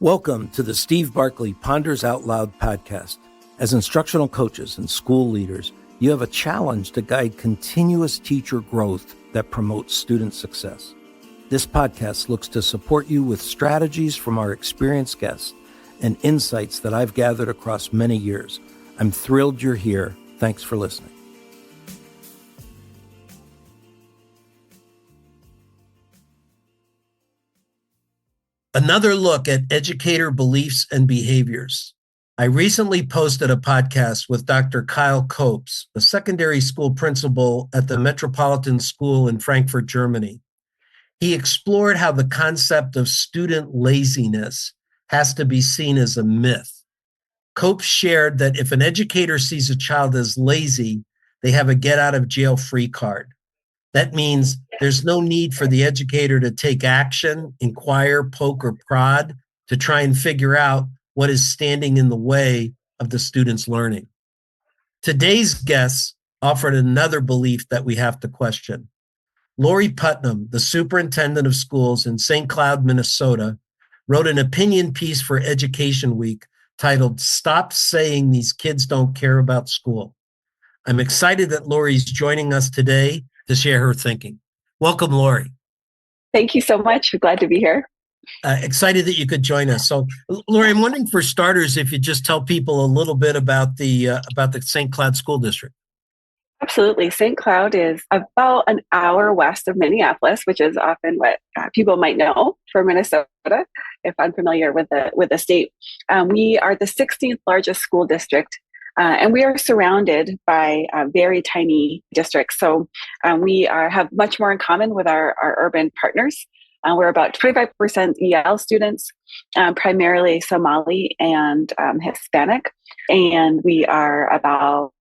Welcome to the Steve Barkley Ponders Out Loud podcast. As instructional coaches and school leaders, you have a challenge to guide continuous teacher growth that promotes student success. This podcast looks to support you with strategies from our experienced guests and insights that I've gathered across many years. I'm thrilled you're here. Thanks for listening. Another look at educator beliefs and behaviors. I recently posted a podcast with Dr. Kyle Copes, a secondary school principal at the Metropolitan School in Frankfurt, Germany. He explored how the concept of student laziness has to be seen as a myth. Copes shared that if an educator sees a child as lazy, they have a get-out-of-jail-free card. That means there's no need for the educator to take action, inquire, poke, or prod to try and figure out what is standing in the way of the student's learning. Today's guests offered another belief that we have to question. Laurie Putnam, the superintendent of schools in St. Cloud, Minnesota, wrote an opinion piece for Education Week titled, "Stop Saying These Kids Don't Care About School." I'm excited that Laurie's joining us today to share her thinking. Welcome, Laurie. Thank you so much. Glad to be here. Excited that you could join us. So, Laurie, I'm wondering for starters if you just tell people a little bit about the St. Cloud School District. Absolutely. St. Cloud is about an hour west of Minneapolis, which is often what people might know for Minnesota, if unfamiliar with the state. We are the 16th largest school district. And we are surrounded by very tiny districts. So we have much more in common with our urban partners. We're about 25% EL students, primarily Somali and Hispanic. And we are about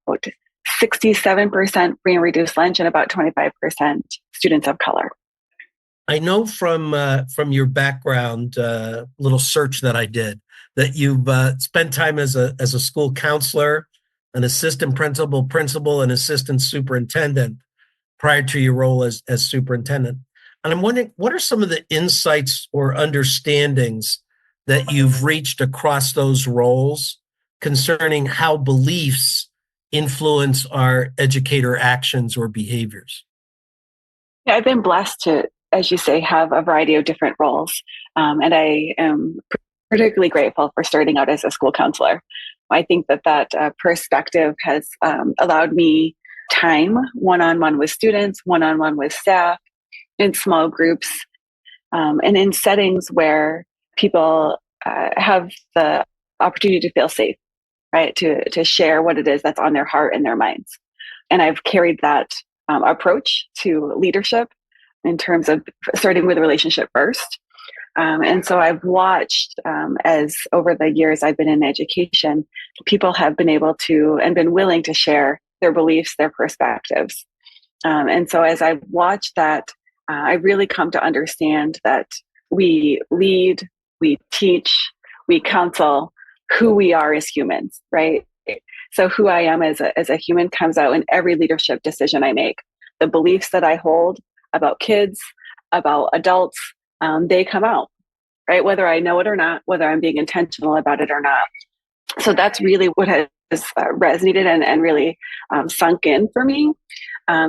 67% free and reduced lunch and about 25% students of color. I know from your background, little search that I did, that you've spent time as a school counselor, an assistant principal, and assistant superintendent prior to your role as superintendent. And I'm wondering, what are some of the insights or understandings that you've reached across those roles concerning how beliefs influence our educator actions or behaviors? Yeah, I've been blessed to, as you say, have a variety of different roles. And I am particularly grateful for starting out as a school counselor. I think that perspective has allowed me time one-on-one with students, one-on-one with staff, in small groups, and in settings where people have the opportunity to feel safe, right? To share what it is that's on their heart and their minds. And I've carried that approach to leadership in terms of starting with a relationship first. And so I've watched as over the years I've been in education, people have been able to and been willing to share their beliefs, their perspectives. And so as I've watched that, I really come to understand that we lead, we teach, we counsel who we are as humans, right? So who I am as a human comes out in every leadership decision I make. The beliefs that I hold about kids, about adults, they come out, right? Whether I know it or not, whether I'm being intentional about it or not. So that's really what has resonated and really sunk in for me,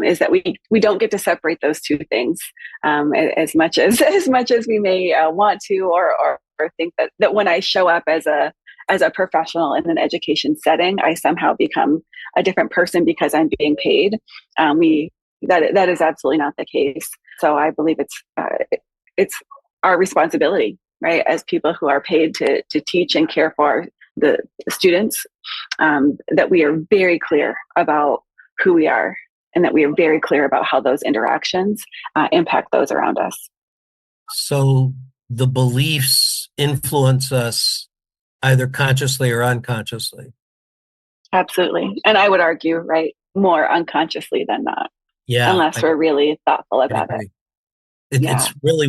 is that we don't get to separate those two things as much as we may want to, or think that when I show up as a professional in an education setting, I somehow become a different person because I'm being paid. That is absolutely not the case. So I believe it's our responsibility, right, as people who are paid to teach and care for the students, that we are very clear about who we are and that we are very clear about how those interactions impact those around us. So the beliefs influence us either consciously or unconsciously. Absolutely. And I would argue, right, more unconsciously than not. Yeah. Unless we're really thoughtful about it. It's really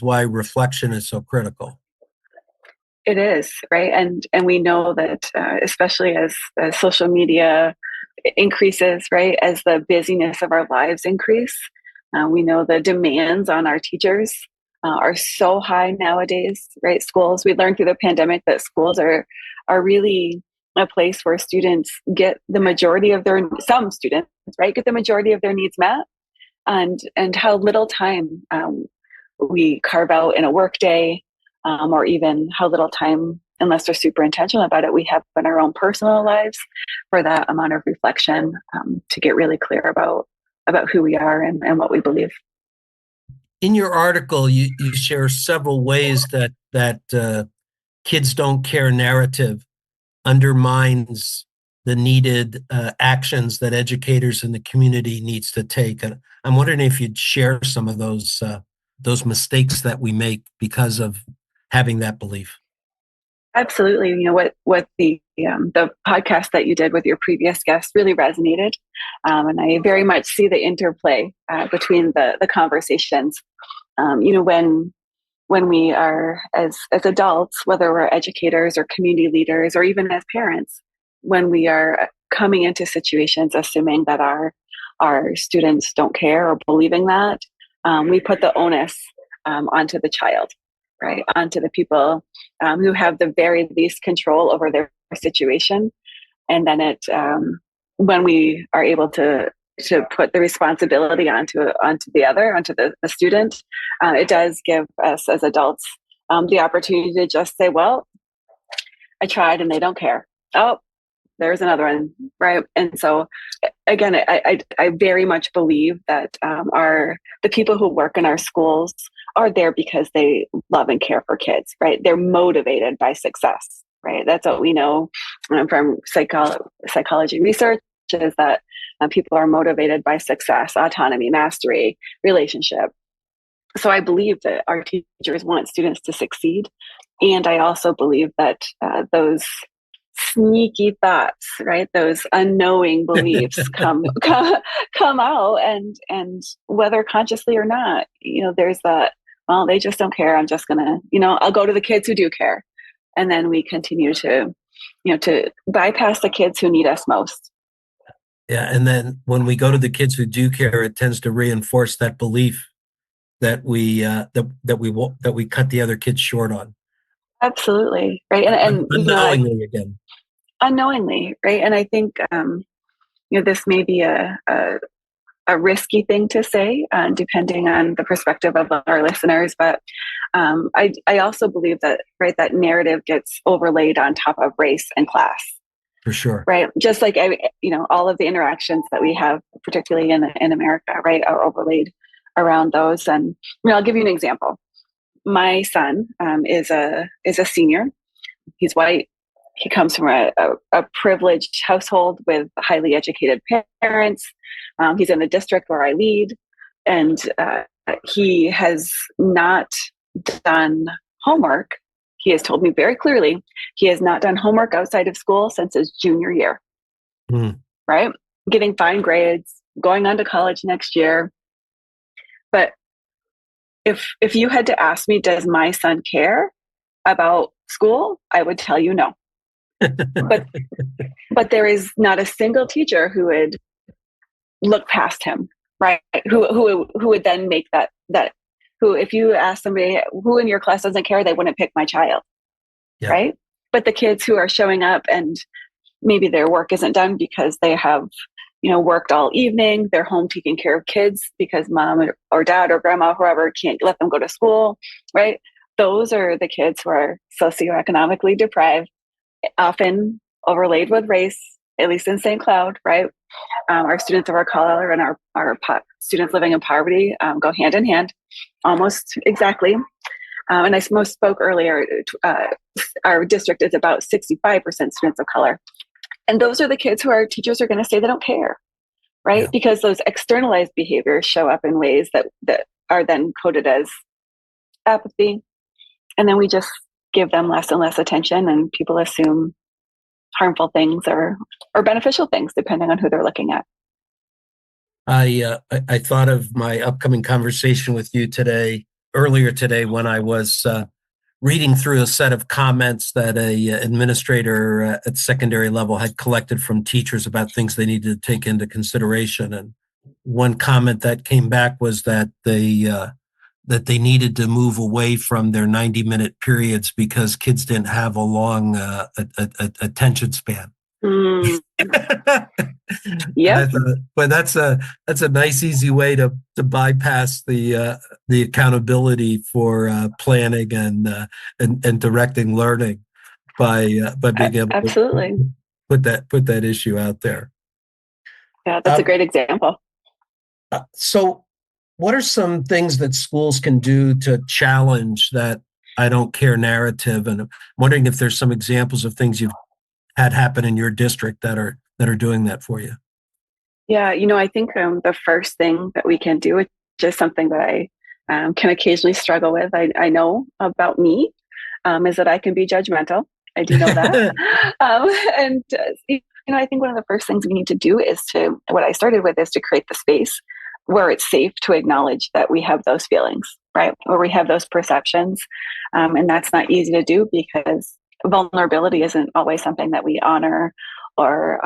why reflection is so critical. It is, right? And we know that especially as social media increases, right, as the busyness of our lives increase, we know the demands on our teachers are so high nowadays, right? Schools, we learned through the pandemic that schools are really a place where students get the majority of their, some students, right, get the majority of their needs met, and how little time we carve out in a work day, or even how little time, unless we're super intentional about it, we have in our own personal lives for that amount of reflection, to get really clear about who we are and what we believe. In your article, you share several ways that kids don't care narrative undermines the needed actions that educators in the community needs to take. And I'm wondering if you'd share some of those mistakes that we make because of having that belief. Absolutely. You know, what the podcast that you did with your previous guest really resonated, and I very much see the interplay between the conversations. You know, when we are as adults, whether we're educators or community leaders or even as parents, when we are coming into situations assuming that our students don't care or believing that, we put the onus onto the child, right? Onto the people who have the very least control over their situation. And then when we are able to put the responsibility onto the student, it does give us as adults the opportunity to just say, well, I tried and they don't care. Oh, there's another one, right? And so again, I very much believe that the people who work in our schools are there because they love and care for kids, right? They're motivated by success, right? That's what we know from psychology research, is that people are motivated by success, autonomy, mastery, relationship. So I believe that our teachers want students to succeed. And I also believe that those sneaky thoughts, right, those unknowing beliefs come out, and whether consciously or not, you know, there's that, well, they just don't care, I'm just gonna, you know, I'll go to the kids who do care. And then we continue to, you know, to bypass the kids who need us most. Yeah, and then when we go to the kids who do care, it tends to reinforce that belief that we cut the other kids short on. Absolutely, right. And you know, Unknowingly again. unknowingly, right. And I think you know, this may be a risky thing to say, depending on the perspective of our listeners, but I also believe that, right, that narrative gets overlaid on top of race and class. For sure. Right. Just like, you know, all of the interactions that we have, particularly in America, right, are overlaid around those. And you know, I'll give you an example. My son is a senior. He's white. He comes from a privileged household with highly educated parents. He's in the district where I lead, and he has not done homework. He has told me very clearly he has not done homework outside of school since his junior year. Right? Getting fine grades, going on to college next year. But if you had to ask me, does my son care about school? I would tell you no. But there is not a single teacher who would look past him, right? Who would then make that who, if you ask somebody who in your class doesn't care, they wouldn't pick my child, yeah. Right? But the kids who are showing up and maybe their work isn't done because they have, you know, worked all evening, they're home taking care of kids because mom or dad or grandma, whoever, can't let them go to school, right? Those are the kids who are socioeconomically deprived, often overlaid with race, at least in St. Cloud, right? Our students of our color and our students living in poverty go hand in hand, almost exactly. And I spoke earlier, our district is about 65% students of color. And those are the kids who our teachers are going to say they don't care, right? Yeah. Because those externalized behaviors show up in ways that are then coded as apathy. And then we just give them less and less attention, and people assume harmful things or beneficial things, depending on who they're looking at. I thought of my upcoming conversation with you earlier today, when I was reading through a set of comments that a administrator at secondary level had collected from teachers about things they needed to take into consideration. And one comment that came back was that that they needed to move away from their 90-minute periods because kids didn't have a long attention span. Mm, And yep. I thought, but that's a nice, easy way to bypass the accountability for planning and directing learning by being able to Absolutely. put that issue out there. Yeah, that's a Um, great example. so, what are some things that schools can do to challenge that "I don't care" narrative? And I'm wondering if there's some examples of things you've had happen in your district that are doing that for you. Yeah, I think the first thing that we can do, which is something that I can occasionally struggle with, I know about me, is that I can be judgmental. I do know that. And, I think one of the first things we need to do is what I started with is to create the space where it's safe to acknowledge that we have those feelings, right? Where we have those perceptions. And that's not easy to do because vulnerability isn't always something that we honor or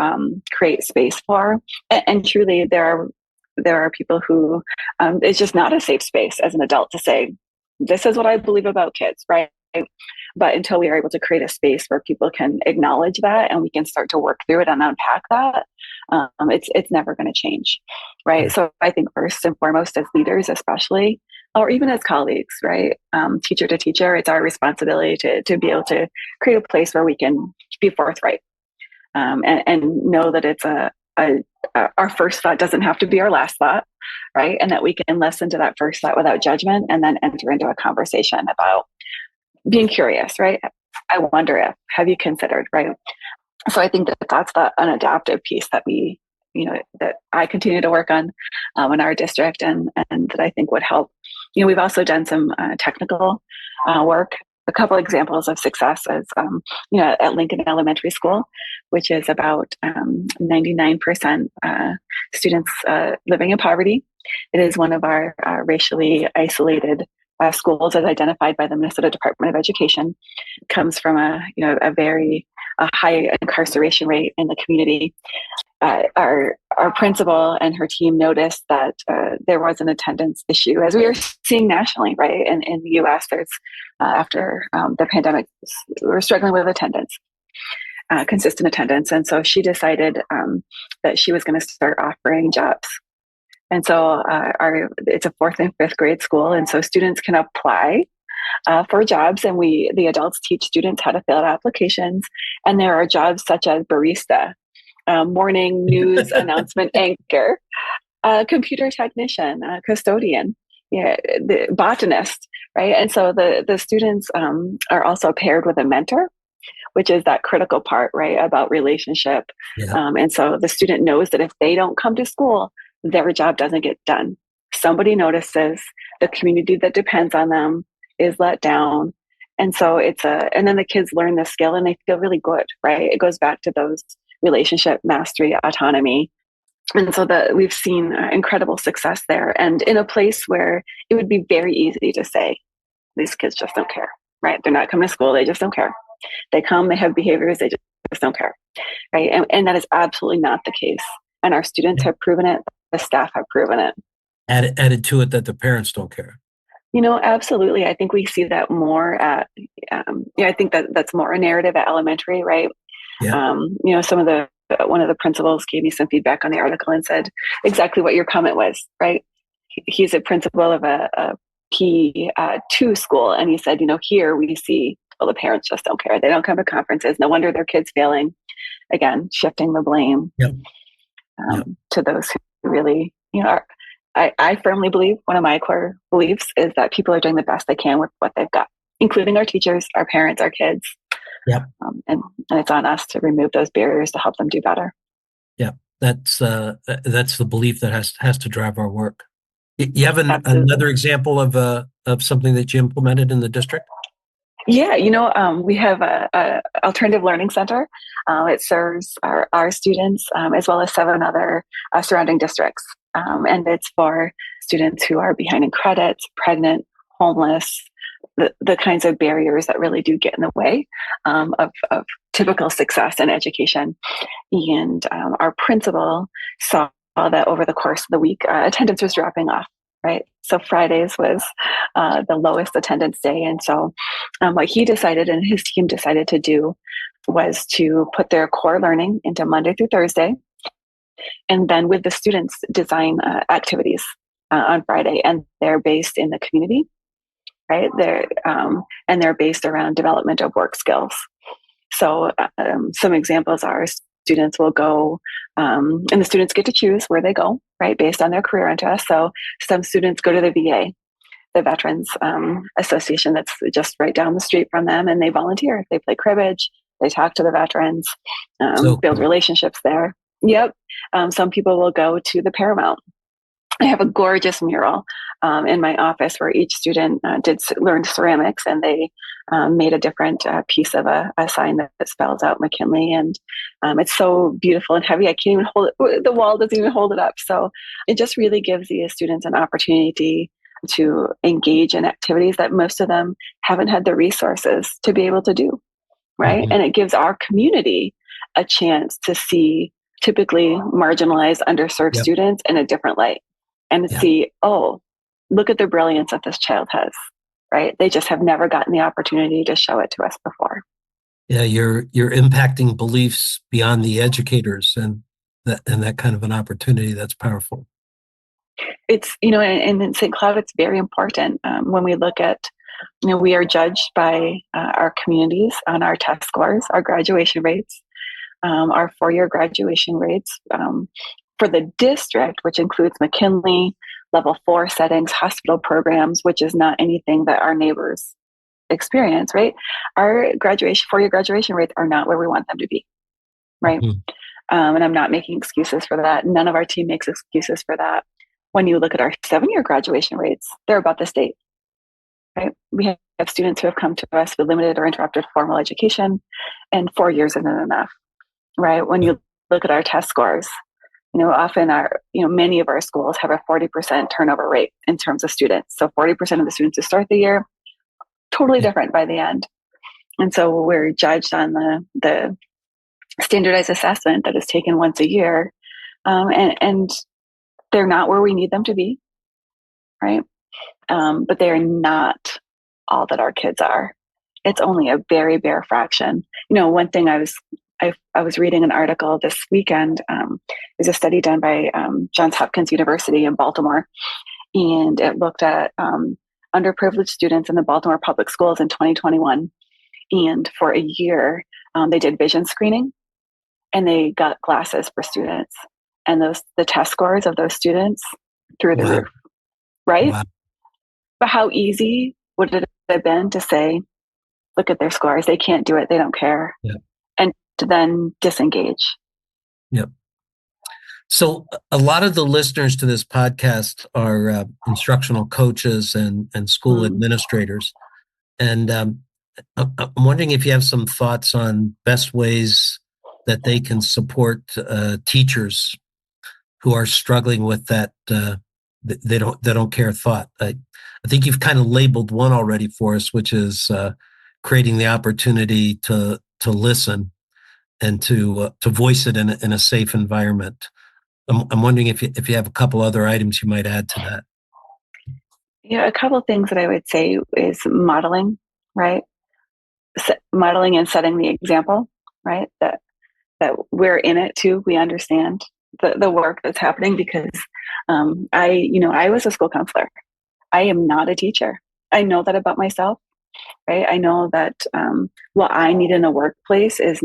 create space for. And truly, there are people who it's just not a safe space as an adult to say, this is what I believe about kids, right? But until we are able to create a space where people can acknowledge that and we can start to work through it and unpack that, it's never going to change, right? So I think first and foremost, as leaders, especially, or even as colleagues, right, teacher to teacher, it's our responsibility to be able to create a place where we can be forthright, and know that it's our first thought doesn't have to be our last thought, right? And that we can listen to that first thought without judgment and then enter into a conversation about being curious, right? I wonder if, have you considered, right? So I think that that's an adaptive piece that that I continue to work on in our district, and that I think would help. We've also done some technical work. A couple examples of success is, at Lincoln Elementary School, which is about 99% students living in poverty. It is one of our racially isolated schools, as identified by the Minnesota Department of Education. It comes from a very high incarceration rate in the community. Our principal and her team noticed that there was an attendance issue, as we are seeing nationally, right? In the U.S., there's after the pandemic, we're struggling with attendance, consistent attendance, and so she decided that she was going to start offering jobs. And so it's a fourth and fifth grade school, and so students can apply for jobs, and the adults teach students how to fill out applications. And there are jobs such as barista, morning news announcement anchor, computer technician, custodian, yeah, the botanist, right? And so the students are also paired with a mentor, which is that critical part, right, about relationship. Yeah. And so the student knows that if they don't come to school, their job doesn't get done. Somebody notices, the community that depends on them is let down. And so and then the kids learn the skill and they feel really good, right? It goes back to those relationship mastery, autonomy. And so we've seen incredible success there. And in a place where it would be very easy to say, these kids just don't care, right? They're not coming to school. They just don't care. They come, they have behaviors, they just don't care, right? And that is absolutely not the case. And our students have proven it. The staff have proven it. Added to it that the parents don't care. Absolutely. I think we see that more at, I think that's more a narrative at elementary, right? Yeah. One of the principals gave me some feedback on the article and said exactly what your comment was, right? He's a principal of a P2 school. And he said, here we see, well, the parents just don't care. They don't come to conferences. No wonder their kid's failing. Again, shifting the blame to those who really, are. I firmly believe, one of my core beliefs is that people are doing the best they can with what they've got, including our teachers, our parents, our kids. Yeah. And it's on us to remove those barriers to help them do better. Yeah. That's the belief that has to drive our work. You have another example of something that you implemented in the district? Yeah, we have a alternative learning center. It serves our students as well as 7 other surrounding districts. And it's for students who are behind in credits, pregnant, homeless, the kinds of barriers that really do get in the way of typical success in education. And our principal saw that over the course of the week, attendance was dropping off. right? So Fridays was the lowest attendance day. And so what he decided and his team decided to do was to put their core learning into Monday through Thursday, and then with the students design activities on Friday, and they're based in the community, right? And they're based around development of work skills. So some examples are students will go, and the students get to choose where they go, right, based on their career interests. So some students go to the VA, the Veterans Association that's just right down the street from them, and they volunteer. They play cribbage, they talk to the veterans, So build cool. relationships there. Yep. Some people will go to the Paramount. I have a gorgeous mural in my office where each student learn ceramics, and they made a different piece of a sign that spells out McKinley. And it's so beautiful and heavy. I can't even hold it. The wall doesn't even hold it up. So it just really gives the students an opportunity to engage in activities that most of them haven't had the resources to be able to do. Right. Mhm. And it gives our community a chance to see typically marginalized, underserved Yep. students in a different light, and Yeah. see, oh, look at the brilliance that this child has, right? They just have never gotten the opportunity to show it to us before. Yeah. You're impacting beliefs beyond the educators, and that kind of an opportunity, that's powerful. It's, and in St. Cloud, it's very important when we look at, we are judged by our communities on our test scores, our graduation rates, our 4-year graduation rates for the district, which includes McKinley, level 4 settings, hospital programs, which is not anything that our neighbors experience, right? Our 4-year graduation rates are not where we want them to be, right? Mhm. And I'm not making excuses for that. None of our team makes excuses for that. When you look at our 7-year graduation rates, they're about the state, right? We have students who have come to us with limited or interrupted formal education, and 4 years isn't enough, right? When Yeah. you look at our test scores, often many of our schools have a 40% turnover rate in terms of students. So 40% of the students who start the year, totally Yeah. different by the end. And so we're judged on the standardized assessment that is taken once a year. And they're not where we need them to be, right? But they are not all that our kids are. It's only a very bare fraction. One thing I was reading an article this weekend. There's a study done by Johns Hopkins University in Baltimore, and it looked at underprivileged students in the Baltimore public schools in 2021. And for a year, they did vision screening, and they got glasses for students. And the test scores of those students through the Wow. roof, right? Wow. But how easy would it have been to say, look at their scores, they can't do it, they don't care, Yeah. and to then disengage. Yep. So a lot of the listeners to this podcast are instructional coaches and school Mm. administrators. And I'm wondering if you have some thoughts on best ways that they can support teachers who are struggling with that. They don't care thought. I think you've kind of labeled one already for us, which is creating the opportunity to listen and to voice it in a safe environment. I'm wondering if you have a couple other items you might add to that. A couple of things that I would say is modeling, right? Modeling and setting the example, right? That we're in it too. We understand the work that's happening, because I was a school counselor. I am not a teacher. I know that about myself, right? I know that what I need in a workplace is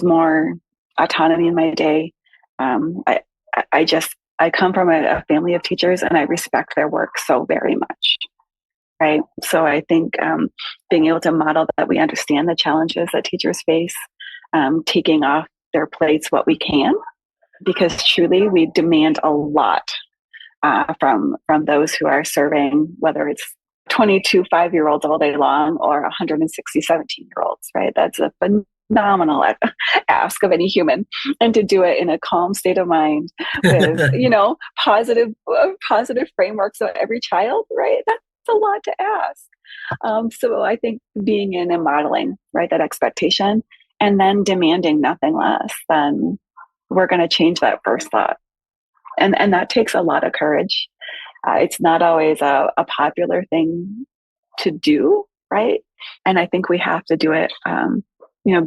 more autonomy in my day. I come from a family of teachers, and I respect their work so very much. Right. So I think being able to model that we understand the challenges that teachers face, taking off their plates what we can, because truly we demand a lot from those who are serving, whether it's 22 5-year-olds all day long or 160 17-year-olds, right? That's a phenomenal ask of any human. And to do it in a calm state of mind with, positive frameworks of every child, right? That's a lot to ask. So I think being in and modeling, right, that expectation, and then demanding nothing less than we're going to change that first thought. And that takes a lot of courage. It's not always a popular thing to do, right? And I think we have to do it,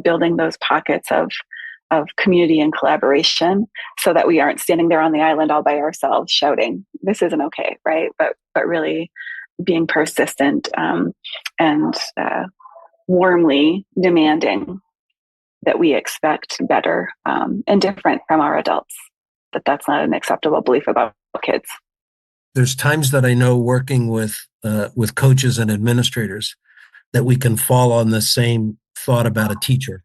building those pockets of community and collaboration so that we aren't standing there on the island all by ourselves shouting, this isn't okay, right? But really being persistent, and warmly demanding that we expect better, and different from our adults, that's not an acceptable belief about kids. There's times that I know working with coaches and administrators that we can fall on the same thought about a teacher.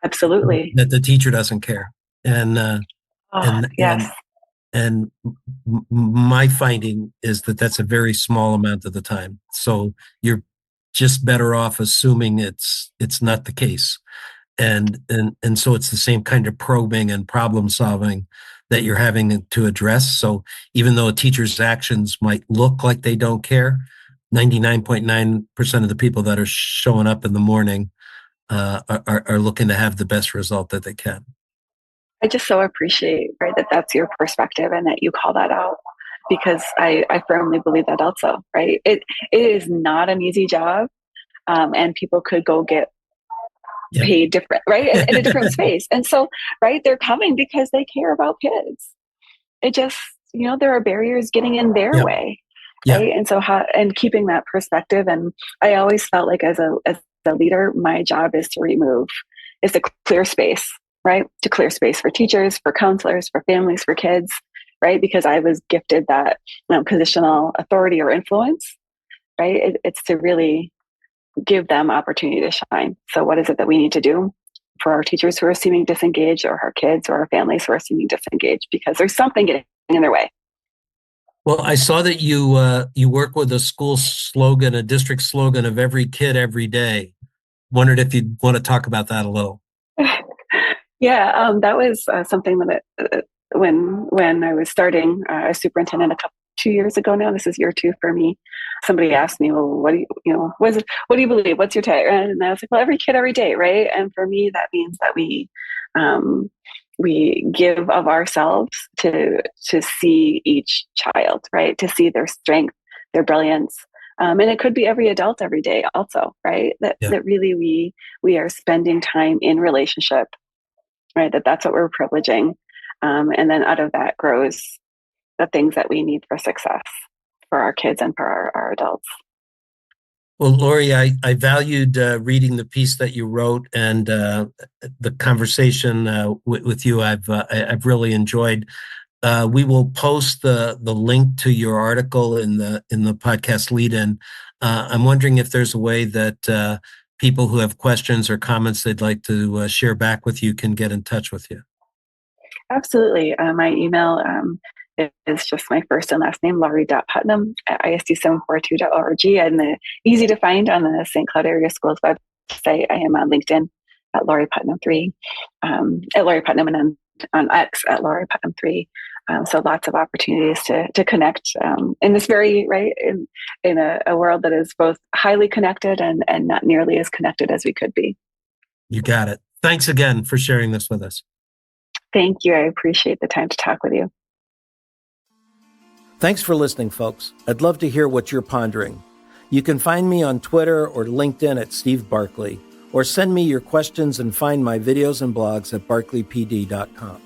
Absolutely. That the teacher doesn't care. And yes. My finding is that that's a very small amount of the time. So you're just better off assuming it's not the case. And so it's the same kind of probing and problem solving that you're having to address. So even though a teacher's actions might look like they don't care, 99.9% of the people that are showing up in the morning are looking to have the best result that they can. I just so appreciate, right, that that's your perspective and that you call that out, because I firmly believe that also, right? It is not an easy job, and people could go get paid different, right, in a different space. And so, right, they're coming because they care about kids. It just, there are barriers getting in their way, right? And so, and keeping that perspective. And I always felt like as a leader, my job is to clear space, right? To clear space for teachers, for counselors, for families, for kids, right? Because I was gifted that positional authority or influence, right? It's to really give them opportunity to shine. So what is it that we need to do for our teachers who are seeming disengaged, or our kids or our families who are seeming disengaged, because there's something getting in their way? Well, I saw that you work with a school slogan, a district slogan of every kid, every day. Wondered if you'd want to talk about that a little. Yeah, that was something that when I was starting as superintendent 2 years ago now. This is year 2 for me. Somebody asked me, "Well, what do you believe? What's your tag?" And I was like, "Well, every kid, every day, right?" And for me, that means that we give of ourselves to see each child, right? To see their strength, their brilliance. And it could be every adult every day also, right? That really we are spending time in relationship, right? That's what we're privileging. And then out of that grows the things that we need for success for our kids and for our adults. Well, Laurie, I valued reading the piece that you wrote, and the conversation with you. I've really enjoyed. We will post the link to your article in the podcast lead-in. I'm wondering if there's a way that people who have questions or comments they'd like to share back with you can get in touch with you. Absolutely. My email is just my first and last name, Laurie.Putnam at isd742.org, and easy to find on the St. Cloud Area Schools website. I am on LinkedIn at Laurie Putnam 3, at Laurie Putnam, and on X at Laurie Putnam 3. So lots of opportunities to connect in this very, in a world that is both highly connected and not nearly as connected as we could be. You got it. Thanks again for sharing this with us. Thank you. I appreciate the time to talk with you. Thanks for listening, folks. I'd love to hear what you're pondering. You can find me on Twitter or LinkedIn at Steve Barkley, or send me your questions and find my videos and blogs at barkleypd.com.